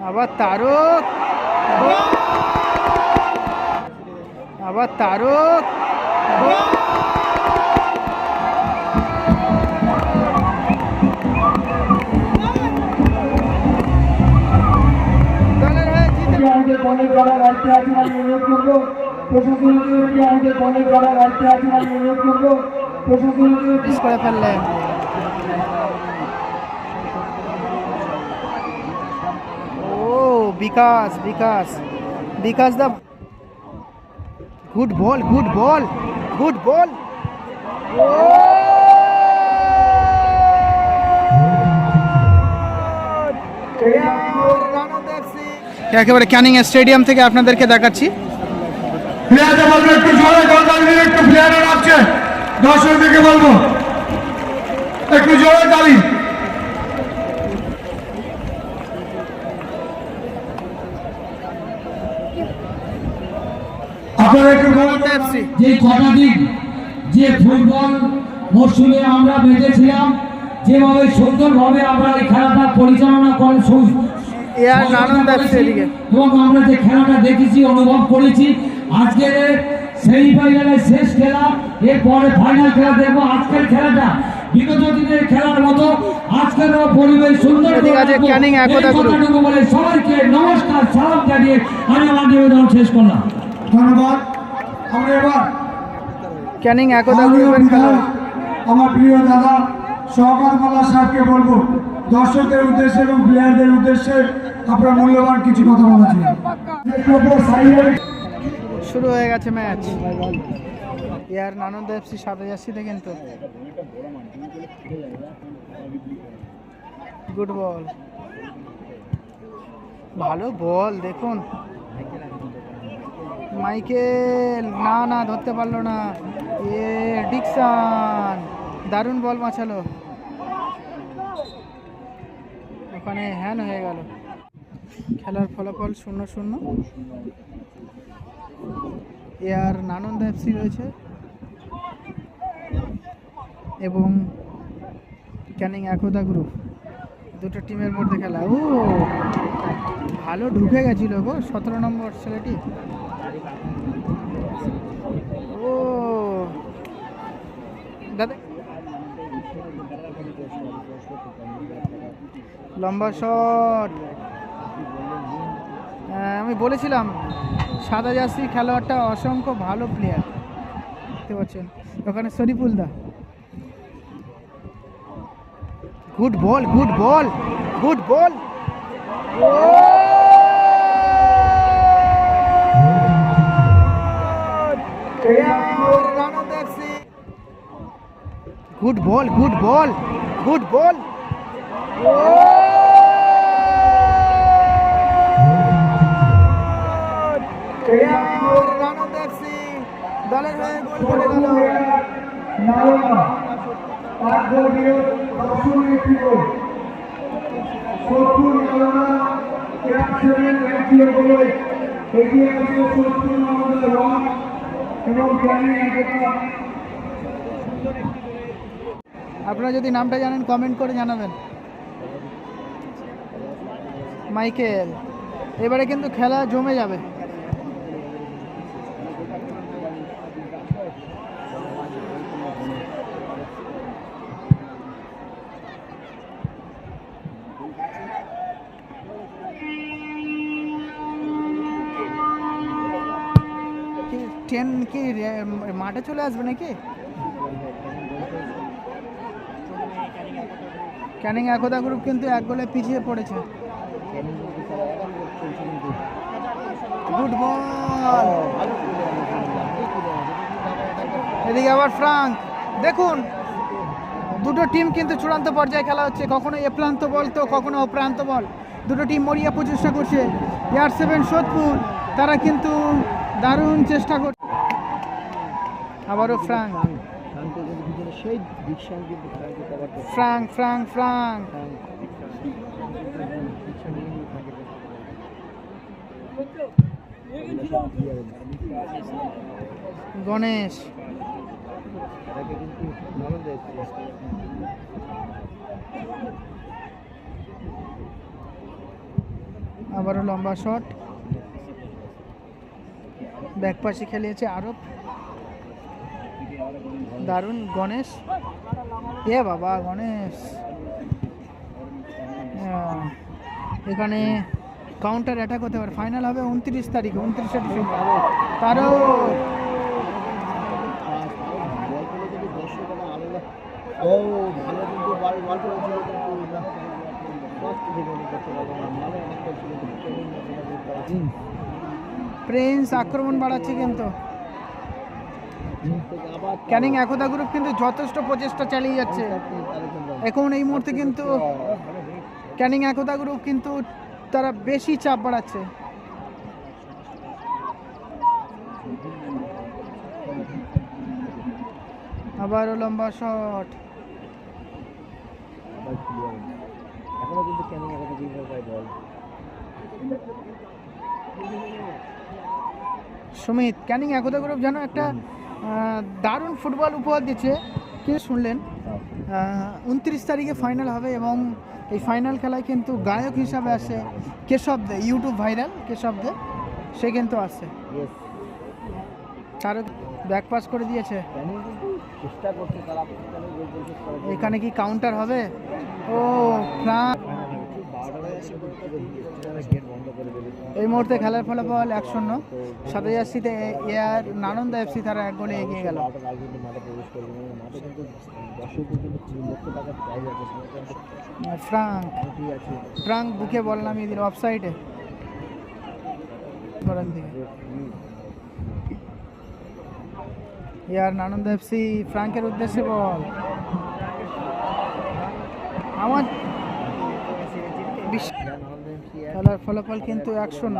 আবার তারক, আবার তারক, আমাদের বলে করার রাখতে আছে আমি অনুরোধ করবো প্রশাসনকে আমাদের বলে করার রাখতে আছে আমি অনুরোধ করবো প্রশাসনকে করে ফেললেন। ও বিকাশ, বিকাশ, বিকাশ দা, good ball, good ball, good ball. ও একেবারে ক্যানিং স্টেডিয়াম থেকে আপনাদেরকে দেখাচ্ছি। প্লেয়ারদের বলবো একটু জোরে তালি, একটু প্লেয়াররা নাচছে, দর্শকদেরকে বলবো একটু জোরে তালি। আপনারা একটু যে কটা দিন যে ফুটবল মরশুমে আমরা বেঁধেছিলাম, যেভাবে সুন্দরভাবে আমরা এই খেলাটা পরিচালনা করে এবং আমরা যে খেলাটা দেখেছি অনুভব করেছি, আজকের সেমিফাইনালের শেষ খেলা, এরপরে ফাইনাল খেলা দেখবো। আজকের খেলাটা বিগত দিনের খেলার মতো আজকের পরিবেশ সুন্দর বলে সবাইকে নমস্কার সালাম জানিয়ে আমি আমার নিবেদন শেষ করলাম। ধন্যবাদ। আমরা এবার ক্যানিং একতা গ্রুপের খেলা, আমার প্রিয় দাদা শওকত মোল্লা সাহেবকে বলবো দর্শকদের উদ্দেশ্যে এবং প্লেয়ারদের উদ্দেশ্যে আপনার মূল্যবান কিছু কথা বলেছেন। শুরু হয়ে গেছে ম্যাচ। ইয়ার নানন্দ এফসি 87 কিন্তু গুড বল, ভালো বল। দেখুন মাইকেল, না না ধরতে পারলো না। এ ডিকসন দারুণ বল মাছালো, ওখানে হ্যান হয়ে গেল। খেলার ফলাফল 0-0। এর নানন্দ এফসি রয়েছে এবং ক্যানিং একতা গ্রুপ, দুটো টিমের মধ্যে খেলা। ও ভালো ঢুকে গেছিল গো 17 নম্বর ছেলেটি। ও দাদা লম্বা শট। আমি বলেছিলাম সাদা জার্সি খেলোয়াড়টা অসংখ্য ভালো প্লেয়ার, দেখতে পাচ্ছেন ওখানে শরীফুল দা। Good ball, good ball, good ball. ও good ball, good ball, good ball. ও দলের হয়ে গোল করে গেল। আপনারা যদি নামটা জানেন কমেন্ট করে জানাবেন। মাইকেল, এবারে কিন্তু খেলা জমে যাবে। ট্রেন কি মাঠে চলে আসবে নাকি? ক্যানিং একতা গ্রুপ কিন্তু 1 গোলে পিছিয়ে পড়েছে। গুড বল, এদিকে আবার ফ্রাঙ্ক। দেখুন দুটো টিম কিন্তু চূড়ান্ত পর্যায়ে খেলা হচ্ছে, কখনো এ প্রান্ত বল তো কখনো ও প্রান্ত বল। দুটো টিম মরিয়া প্রচেষ্টা করছে। AR7 সোদপুর তারা কিন্তু দারুণ চেষ্টা করছে। আবারও Frank, Frank, Frank, Frank, Ganesh, আবারও লম্বা শট, ব্যাক পাশে খেলিয়েছে আরব, দারুণ গণেশ, এ বাবা গণেশ, এখানে কাউন্টার অ্যাটাক হতে পারে। ফাইনাল হবে 29 তারিখে, 29শে ডিসেম্বর। তারও প্রিন্স আক্রমণ বাড়াচ্ছে কিন্তু ক্যানিং একতা গ্রুপ কিন্তু যথেষ্ট প্রচেষ্টা চালিয়ে যাচ্ছে এখন এই মুহূর্তে, কিন্তু ক্যানিং একতা গ্রুপ কিন্তু তারা বেশি চাপ বাড়াচ্ছে। আবারও লম্বা শট, সুমিত। ক্যানিং একতা গ্রুপ যেন একটা দারুণ ফুটবল উপহার দিচ্ছে। কি শুনলেন 29 তারিখে ফাইনাল হবে এবং এই ফাইনাল খেলায় কিন্তু গায়ক হিসাবে আসে কেশব দে, ইউটিউব ভাইরাল কেশব দে, সে কিন্তু আসছে। তার ব্যাক পাস করে দিয়েছে, এখানে কি কাউন্টার হবে? ও এই মুহূর্তে খেলার ফলাফল 1-0 সাতাইয়াশিতে এয়ার নানন্দা এফসি তারা 1 গোলে এগিয়ে গেল। ফ্রাঙ্ক বুকে বল নামিয়ে দিল অফসাইডে। এয়ার নানন্দা এফসি ফ্রাঙ্কের উদ্দেশ্যে বল, আমার খেলার ফলাফল কিন্তু 1-0।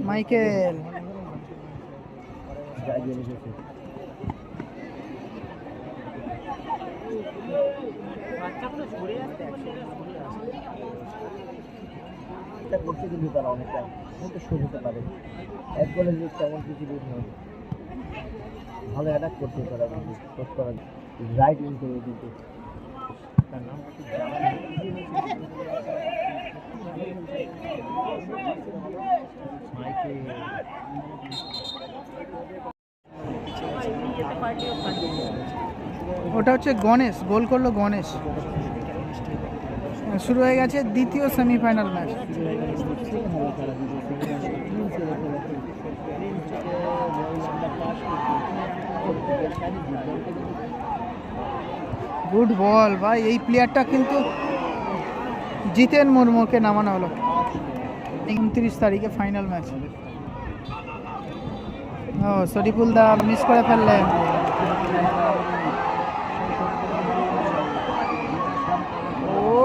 মাইকেল করতে কিন্তু তারা অনেকটা শুরু হতে পারে, এক গোলে তেমন কিছু দূর নয়, ভালো অ্যাটাক করতে তারা কিন্তু রাইট উইং করে কিন্তু তার নাম ওটা হচ্ছে গণেশ, গোল করলো গণেশ। শুরু হয়ে গেছে দ্বিতীয় সেমিফাইনাল ম্যাচ। গুড বল ভাই, এই প্লেয়ারটা কিন্তু জিতেন মুর্মুকে নামানো হলো। 29 তারিখে ফাইনাল ম্যাচ। ও শরীফুল দা মিস করে ফেললেন। ও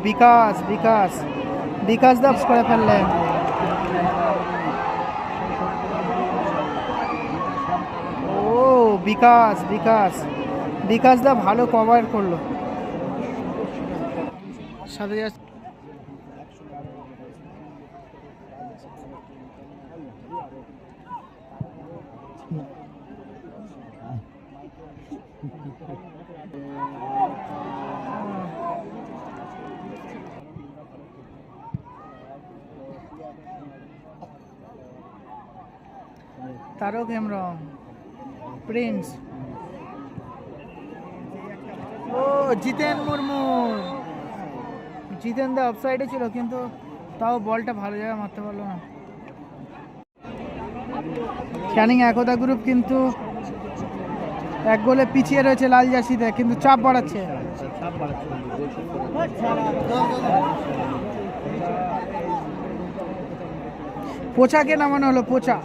বিকাশ দা করে ফেললেন। ও বিকাশ দা ভালো কভার করলো। সাথে তারক হেমব্রম, প্রিন্স, ও জিতেন মুর্মু। জিতেন দা অফসাইডে ছিল কিন্তু তাও বলটা ভালো জায়গায় মারতে পারলো না। ক্যানিং একতা গ্রুপ কিন্তু 1 গোলে পিছিয়ে রয়েছে লাল জার্সিতে, কিন্তু চাপ বাড়াচ্ছে। পোচাকে নামানো হলো, পোচা।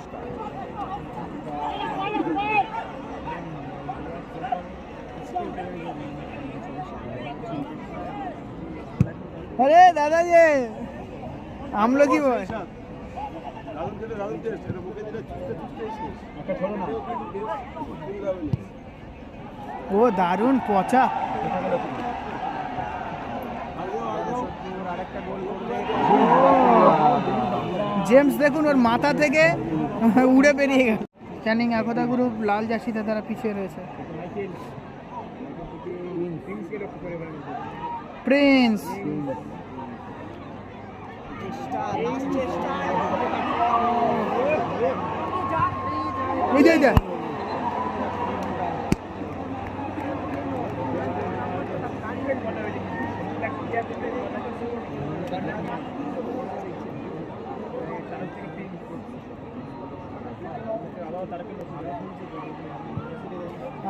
अरे दादाजी हम लोग ही बोल वो दारुण पहुंचा। জেমস দেখুন ওর মাথা থেকে উড়ে বেরিয়ে গেল। ক্যানিং একতা গ্রুপ লাল জার্সিতে তারা পিছিয়ে রয়েছে। প্রিন্স এই যে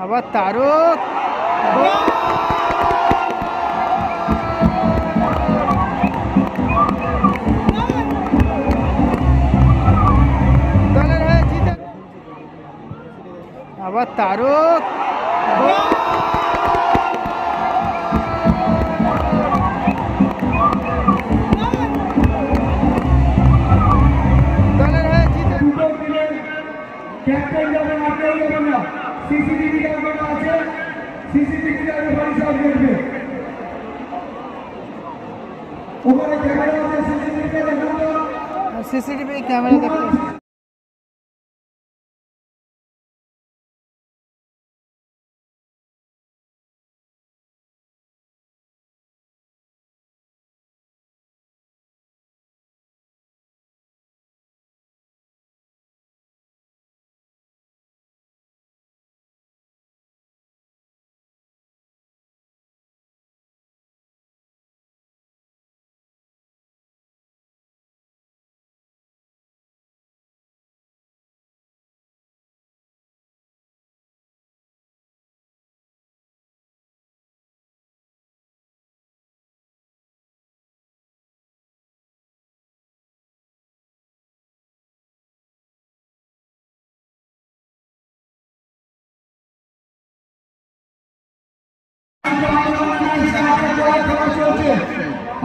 আবার তারক দলের হয়ে জিতে আবার তারক দলের হয়ে জিতে দুটো টিমের ক্যাপ্টেন যাবে না, কেউ যাবে না। সিসিটিভি ক্যামেরা আছে, সিসিটিভি ক্যামেরা সব দেখবে। ওখানে ক্যামেরা আছে, সিসিটিভি ক্যামেরা সিসিটিভি ক্যামেরা দেখতে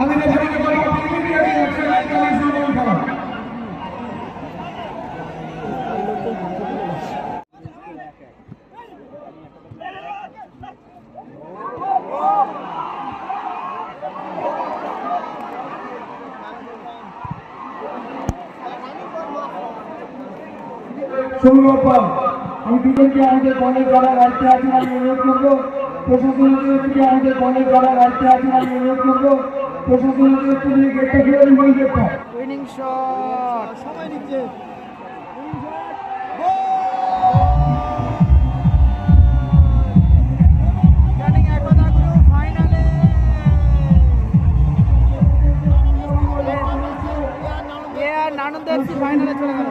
আমি রেফারিকে বলবো খেলা। আমি দুজনকে আমাদের বলের গলার রাখতে আছি, আমি অনুরোধ করবো প্রশাসনকে আমাদের বলের গলার রাখতে আছি, আমি অনুরোধ করবো প্রশাসনকে একটু নিয়ে গেটটা খুলে রিমোট গেটটা। উইনিং শট সময় নিচ্ছে ক্যানিং একতা গ্রুপ ফাইনালে আর নানন্দ এফসি ফাইনালে চলে গেল।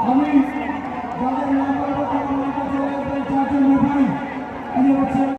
আমি